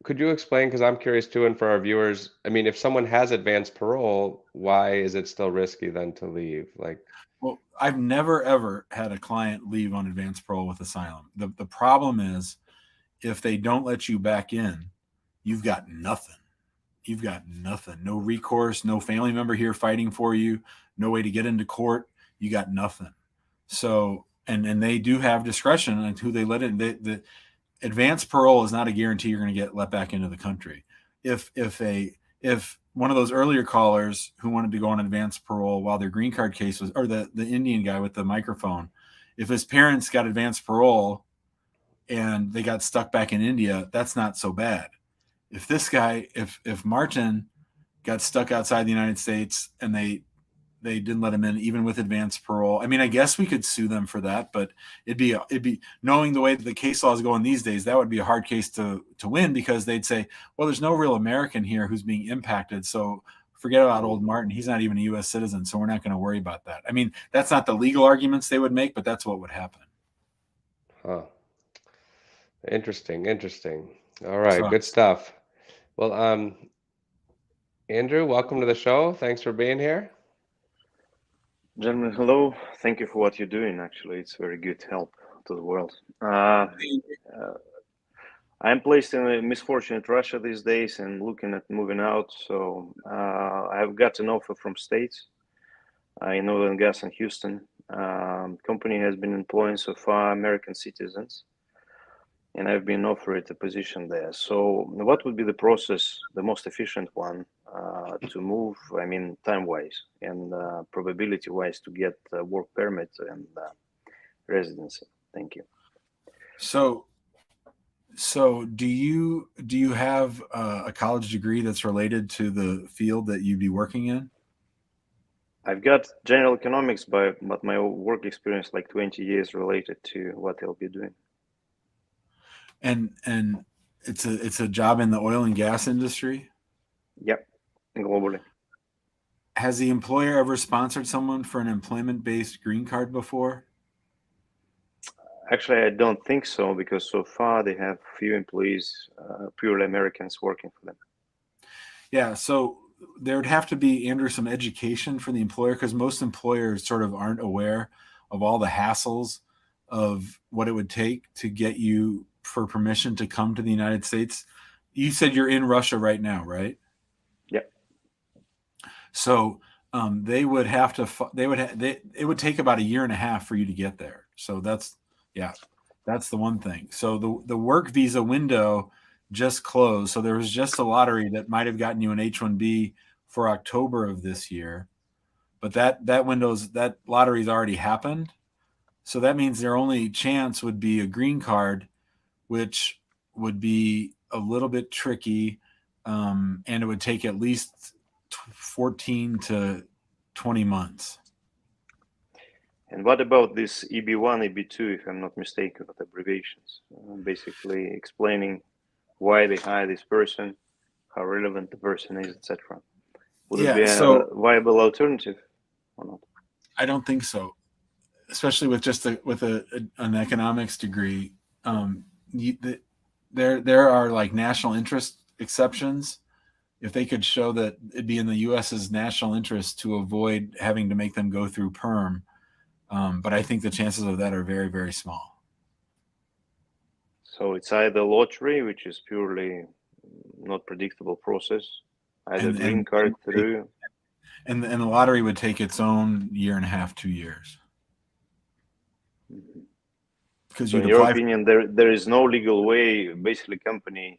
Could you explain, because I'm curious too, and for our viewers, I mean, if someone has advanced parole, why is it still risky then to leave? Well, I've never ever had a client leave on advanced parole with asylum. The problem is if they don't let you back in, you've got nothing. You've got nothing. No recourse, no family member here fighting for you, no way to get into court. You got nothing. So, and they do have discretion on who they let in. The advanced parole is not a guarantee you're going to get let back into the country. If one of those earlier callers who wanted to go on advanced parole while their green card case was, or the Indian guy with the microphone, if his parents got advanced parole and they got stuck back in India, that's not so bad. If this guy, if Martin got stuck outside the United States and they they didn't let him in even with advanced parole. I mean, I guess we could sue them for that, but it'd be knowing the way that the case law is going these days, that would be a hard case to win, because they'd say, well, there's no real American here who's being impacted, so forget about old Martin. He's not even a U.S. citizen, so we're not going to worry about that. I mean, that's not the legal arguments they would make, but that's what would happen. Huh. Interesting. All right, good stuff. Well, Andrew, welcome to the show. Thanks for being here. Gentlemen, hello. Thank you for what you're doing. Actually, it's very good help to the world. I'm placed in a misfortunate Russia these days and looking at moving out. So I've got an offer from States in oil and gas in Houston. Company has been employing so far American citizens, and I've been offered a position there. So what would be the process, the most efficient one to move, I mean, time-wise and probability-wise to get a work permit and residency? Thank you. So do you have a college degree that's related to the field that you'd be working in? I've got general economics, but my work experience, like 20 years, related to what I'll be doing. And it's a job in the oil and gas industry? Yep, globally. Has the employer ever sponsored someone for an employment-based green card before? Actually, I don't think so, because so far they have few employees, purely Americans, working for them. Yeah, so there would have to be, Andrew, some education for the employer, because most employers sort of aren't aware of all the hassles of what it would take to get you for permission to come to the United States. You said you're in Russia right now, right? Yep. So they would have to, it would take about 1.5 years for you to get there. So that's the one thing. So the work visa window just closed. So there was just a lottery that might have gotten you an H-1B for October of this year, but that lottery's already happened. So that means their only chance would be a green card, which would be a little bit tricky, and it would take at least 14 to 20 months. And what about this EB1, EB2, if I'm not mistaken, with abbreviations, basically explaining why they hire this person, how relevant the person is, etc. Would it be a viable alternative or not? I don't think so, especially with just an economics degree. There are like national interest exceptions. If they could show that it'd be in the U.S.'s national interest to avoid having to make them go through perm. But I think the chances of that are very, very small. So it's either lottery, which is purely not predictable process, either green card through. And the lottery would take its own 1.5 2 years. Because so in your opinion, there is no legal way, basically company,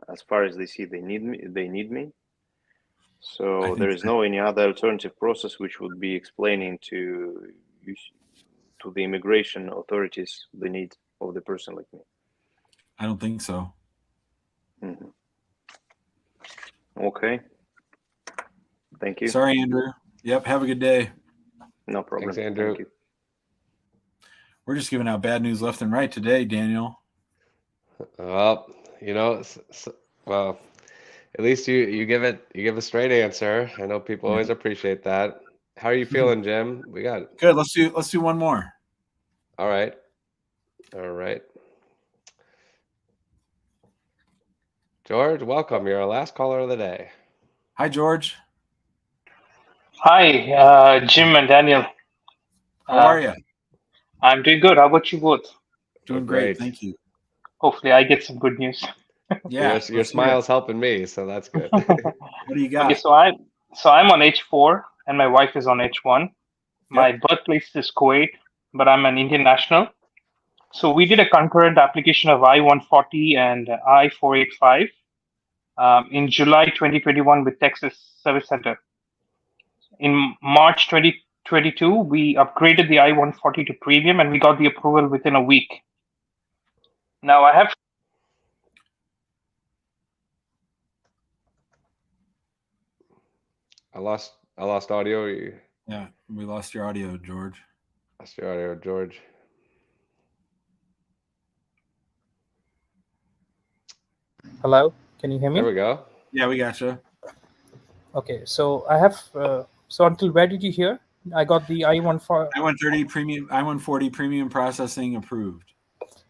as far as they see, they need me. So there is no any other alternative process which would be explaining to the immigration authorities the need of the person like me. I don't think so. Mm-hmm. Okay. Thank you. Sorry, Andrew. Yep. Have a good day. No problem. Thanks, Andrew. Thank you. We're just giving out bad news left and right today, Daniel. Well, well, at least you give a straight answer. I know people always appreciate that. How are you feeling, Jim? We got good. Let's do one more. All right. George, welcome. You're our last caller of the day. Hi, George. Hi, Jim and Daniel. How are you? I'm doing good. How about you both? Doing great. Thank you. Hopefully, I get some good news. Yeah, your smile's helping me, so that's good. What do you got? Okay, so I'm on H4 and my wife is on H1. Yep. My birthplace is Kuwait, but I'm an Indian national. So we did a concurrent application of I-140 and I-485 in July 2021 with Texas Service Center. In March 2022, we upgraded the I-140 to premium and we got the approval within a week. Now I have... I lost audio. Yeah, we lost your audio, George. Lost your audio, George. Hello, can you hear me? There we go. Yeah, we gotcha. Okay, so I have. So until where did you hear? I got the I-14. I-130 premium, I-140 premium processing approved.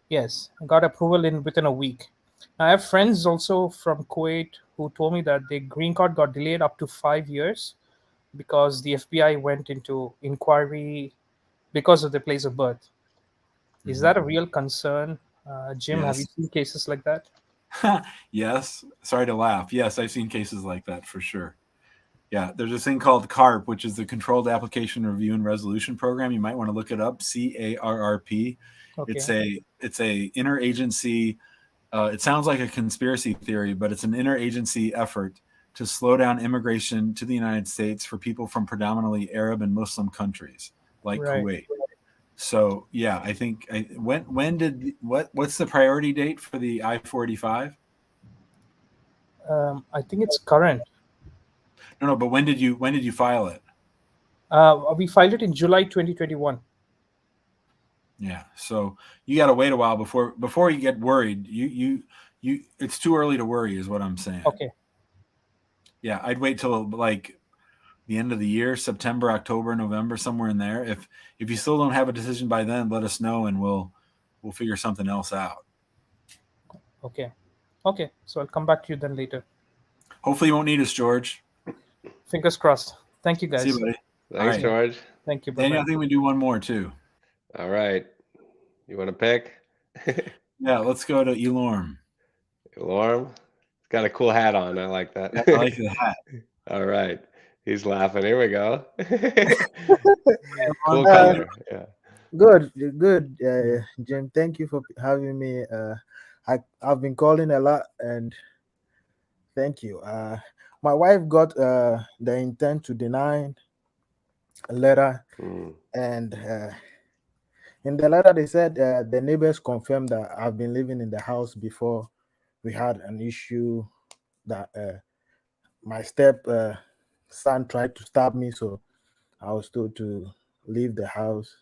Yes, I got approval in within a week. I have friends also from Kuwait who told me that their green card got delayed up to 5 years because the FBI went into inquiry because of the place of birth. Is that a real concern, Jim? Have you Yes. seen cases like that? Yes. Sorry to laugh. Yes, I've seen cases like that for sure. Yeah, there's this thing called CARP, which is the Controlled Application Review and Resolution Program. You might want to look it up. CARRP. Okay. It's a interagency. It sounds like a conspiracy theory, but it's an interagency effort to slow down immigration to the United States for people from predominantly Arab and Muslim countries like Right. Kuwait. So yeah, I think what's the priority date for the I-485? I think it's current. No, but when did you file it? We filed it in July 2021. Yeah, so you got to wait a while before you get worried. You it's too early to worry, is what I'm saying. Okay. Yeah, I'd wait till like the end of the year, September, October, November, somewhere in there. If you still don't have a decision by then, let us know and we'll figure something else out. Okay. Okay. So I'll come back to you then later. Hopefully you won't need us, George. Fingers crossed. Thank you, guys. See you, buddy. Thanks, right. George. Thank you. Daniel, Bye-bye. I think we do one more too. All right. You want to pick? Yeah, let's go to Elorm. Elorm? He's got a cool hat on. I like that. Yeah, I like the hat. All right. He's laughing. Here we go. Cool Uh, color. Yeah. Good, Jim. Thank you for having me. I've been calling a lot, and thank you. My wife got the intent to deny a letter, and in the letter they said the neighbors confirmed that I've been living in the house before we had an issue that my step son tried to stab me, so I was told to leave the house.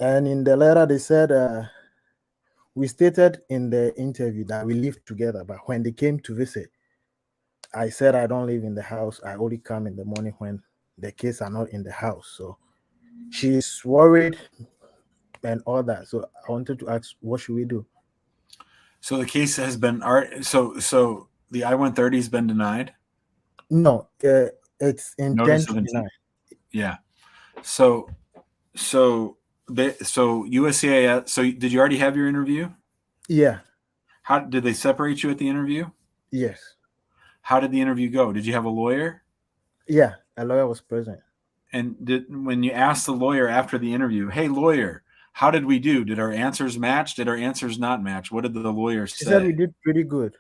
And in the letter they said we stated in the interview that we lived together, but when they came to visit, I said I don't live in the house. I only come in the morning when the kids are not in the house. So she's worried and all that. So I wanted to ask, what should we do? So the case has been so the I-130 has been denied? No, it's Notice intent of to intent. deny. Yeah. So USCIS. So did you already have your interview? Yeah. How did they separate you at the interview? Yes. How did the interview go? Did you have a lawyer? Yeah, a lawyer was present. And when you asked the lawyer after the interview, hey, lawyer, how did we do? Did our answers match? Did our answers not match? What did the lawyer say? She said we did pretty good.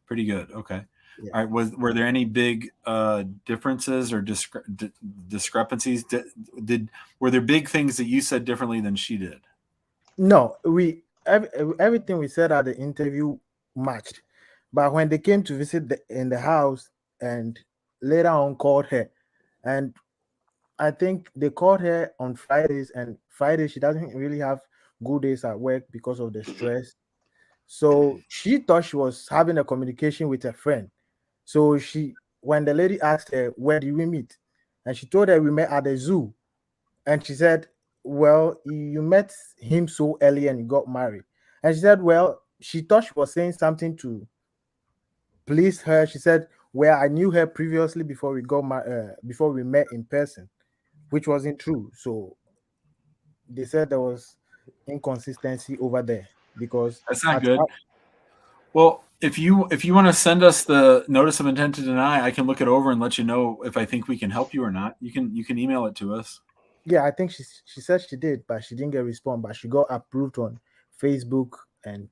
Pretty good. Okay. Yeah. All right. Were there any big differences or discrepancies? Were there big things that you said differently than she did? No, everything we said at the interview matched, but when they came to visit in the house and later on called her, and I think they called her on Fridays, and Friday she doesn't really have good days at work because of the stress. So she thought she was having a communication with a friend. So when the lady asked her, where did we meet? And she told her we met at the zoo. And she said, well, you met him so early and you got married. And she said, well, she thought she was saying something to please her. She said, well, I knew her previously before we met in person, which wasn't true. So they said there was inconsistency over there because that's not good. Well, if you want to send us the notice of intent to deny, I can look it over and let you know if I think we can help you or not. You can email it to us. Yeah, I think she said she did, but she didn't get a response. But she got approved on Facebook, and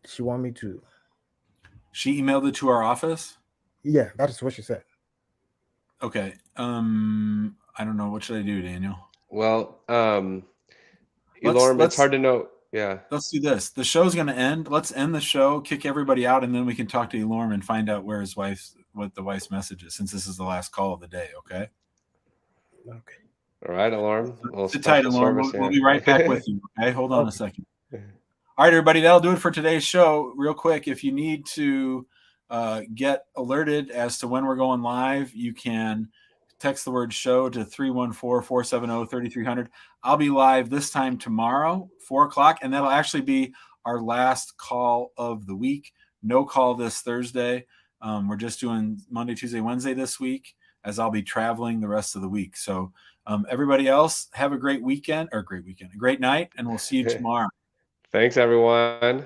she wanted me to. She emailed it to our office? Yeah, that is what she said. Okay. I don't know. What should I do, Daniel? Well, Elorm, it's hard to know. Yeah. Let's do this. The show's going to end. Let's end the show, kick everybody out, and then we can talk to Elorm and find out where his wife what the wife's message is, since this is the last call of the day. Okay. Okay. All right, Alarm. Sit tight, Alarm. We'll be right back with you. Okay. Hold on a second. All right, everybody. That'll do it for today's show. Real quick, if you need to get alerted as to when we're going live, you can text the word show to 314-470-3300. I'll be live this time tomorrow, 4 o'clock, and that'll actually be our last call of the week. No call this Thursday. We're just doing Monday, Tuesday, Wednesday this week, as I'll be traveling the rest of the week. So everybody else, have a great weekend, a great night, and we'll see you tomorrow. Thanks, everyone.